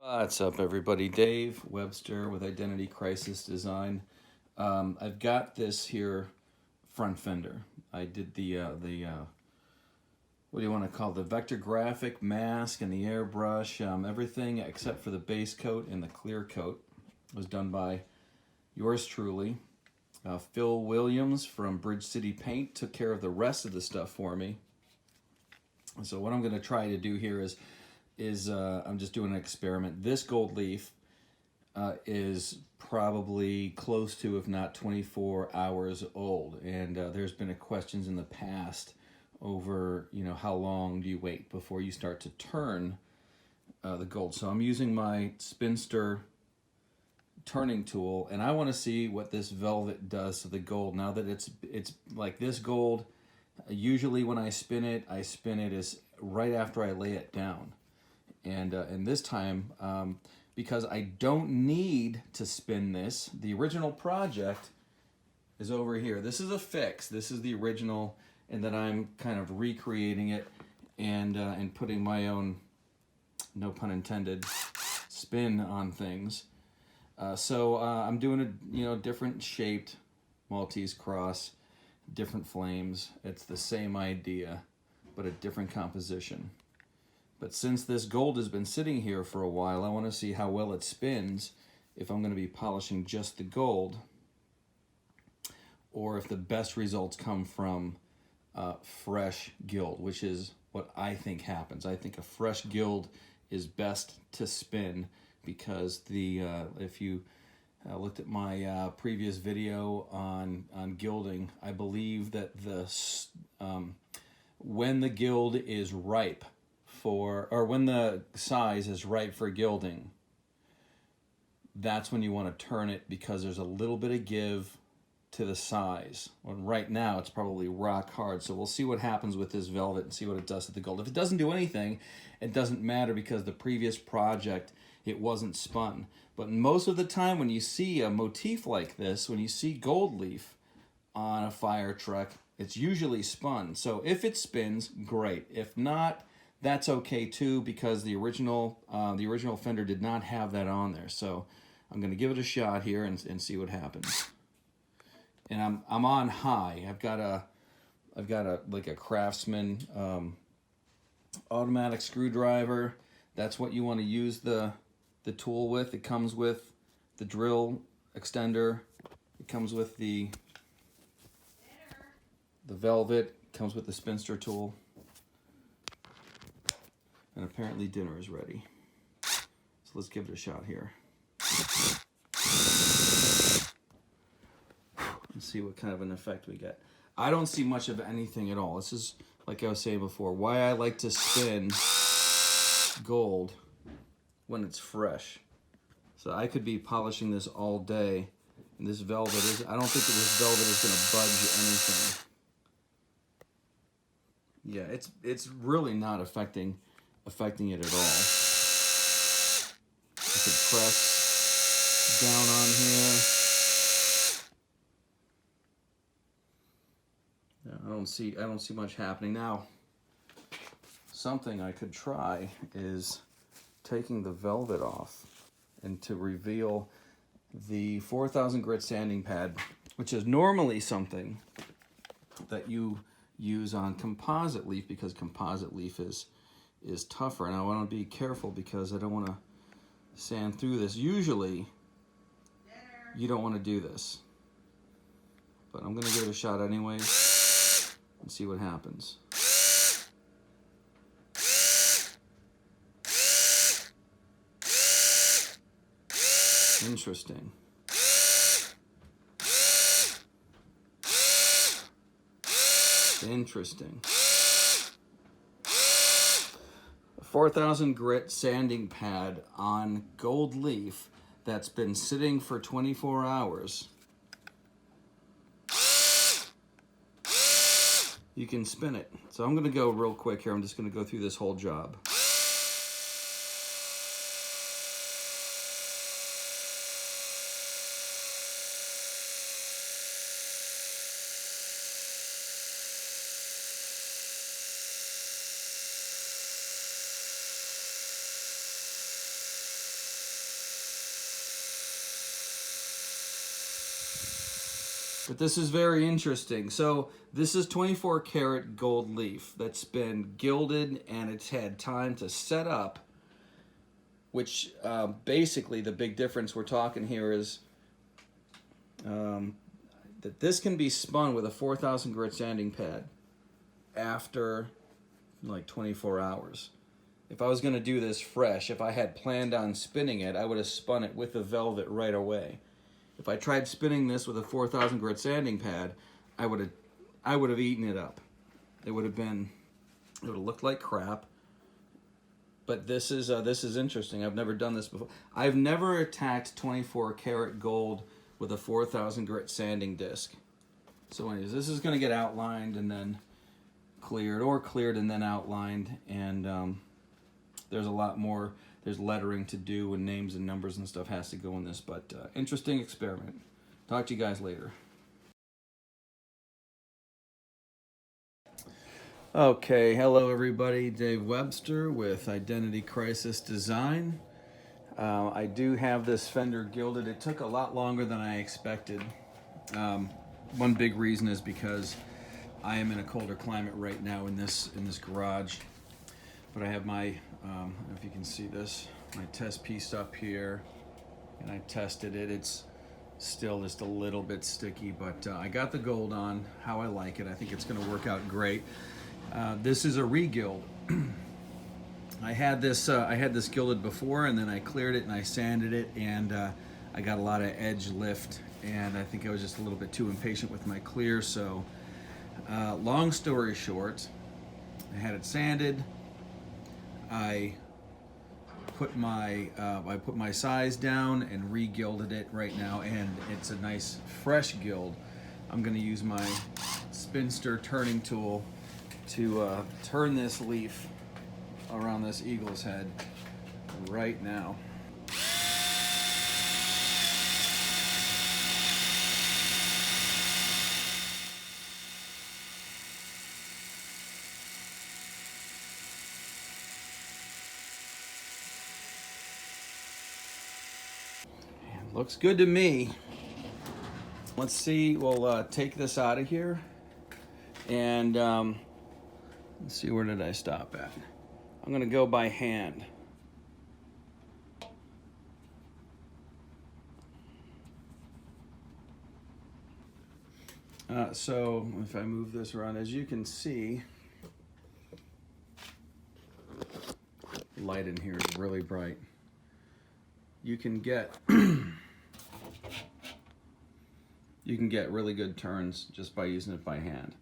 What's up, everybody? Dave Webster with Identity Crisis Design. I've got this here front fender. I did the what do you want to call it? The vector graphic mask and the airbrush. Everything except for the base coat and the clear coat was done by yours truly. Phil Williams from Bridge City Paint took care of the rest of the stuff for me. So what I'm going to try to do here is I'm just doing an experiment. This gold leaf is probably close to, if not 24 hours old. And there's been questions in the past over, how long do you wait before you start to turn the gold. So I'm using my Spinster turning tool, and I want to see what this velvet does to the gold. Now that it's like this gold, usually when I spin it as right after I lay it down. And this time, because I don't need to spin this, the original project is over here. This is a fix. This is the original, and then I'm kind of recreating it and putting my own, no pun intended, spin on things. So I'm doing a different shaped Maltese cross, different flames. It's the same idea, but a different composition. But since this gold has been sitting here for a while, I want to see how well it spins if I'm going to be polishing just the gold, or if the best results come from fresh gild, which is what I think happens. I think a fresh gild is best to spin because if you looked at my previous video on gilding, I believe that when the gild is ripe, or when the size is ripe for gilding, that's when you want to turn it, because there's a little bit of give to the size. Well, right now it's probably rock hard, so we'll see what happens with this velvet and see what it does to the gold. If it doesn't do anything, it doesn't matter, because the previous project, it wasn't spun. But most of the time when you see a motif like this, when you see gold leaf on a fire truck, it's usually spun. So if it spins, great. If not, that's okay too, because the original fender did not have that on there. So I'm going to give it a shot here and see what happens. And I'm on high. I've got a like a Craftsman automatic screwdriver. That's what you want to use the tool with. It comes with the drill extender. It comes with the velvet. It comes with the Spinster tool. And apparently dinner is ready. So let's give it a shot here. Let's see what kind of an effect we get. I don't see much of anything at all. This is, like I was saying before, why I like to spin gold when it's fresh. So I could be polishing this all day, and this velvet is, I don't think that this velvet is going to budge anything. Yeah, it's really not affecting it at all. I could press down on here. Yeah, I don't see much happening. Now, something I could try is taking the velvet off and to reveal the 4000 grit sanding pad, which is normally something that you use on composite leaf, because composite leaf is tougher, and I want to be careful because I don't want to sand through this. Usually you don't want to do this, but I'm going to give it a shot anyways and see what happens. Interesting. Interesting. 4000 grit sanding pad on gold leaf that's been sitting for 24 hours. You can spin it. So I'm going to go real quick here. I'm just going to go through this whole job. But this is very interesting. So this is 24 karat gold leaf that's been gilded and it's had time to set up, which basically the big difference we're talking here is that this can be spun with a 4,000 grit sanding pad after like 24 hours. If I was going to do this fresh, if I had planned on spinning it, I would have spun it with the velvet right away. If I tried spinning this with a 4,000 grit sanding pad, I would have eaten it up. It would have looked like crap. But this is interesting. I've never done this before. I've never attacked 24 karat gold with a 4,000 grit sanding disc. So anyways, this is going to get outlined and then cleared, or cleared and then outlined. And there's a lot more. There's lettering to do and names and numbers and stuff has to go in this, but interesting experiment. Talk to you guys later. Okay, hello everybody. Dave Webster with Identity Crisis Design. I do have this fender gilded. It took a lot longer than I expected. One big reason is because I am in a colder climate right now in this garage. But I have my, I don't know if you can see this, my test piece up here, and I tested it. It's still just a little bit sticky, but I got the gold on how I like it. I think it's going to work out great. This is a re-gild. I had this gilded before, and then I cleared it and I sanded it, and I got a lot of edge lift, and I think I was just a little bit too impatient with my clear. So, long story short, I had it sanded. I put my size down and re-gilded it right now, and it's a nice fresh gild. I'm going to use my spinster turning tool to turn this leaf around this eagle's head right now. Looks good to me. Let's see, we'll take this out of here, and let's see, where did I stop at? I'm gonna go by hand. So if I move this around, as you can see, the light in here is really bright. You can get you can get really good turns just by using it by hand.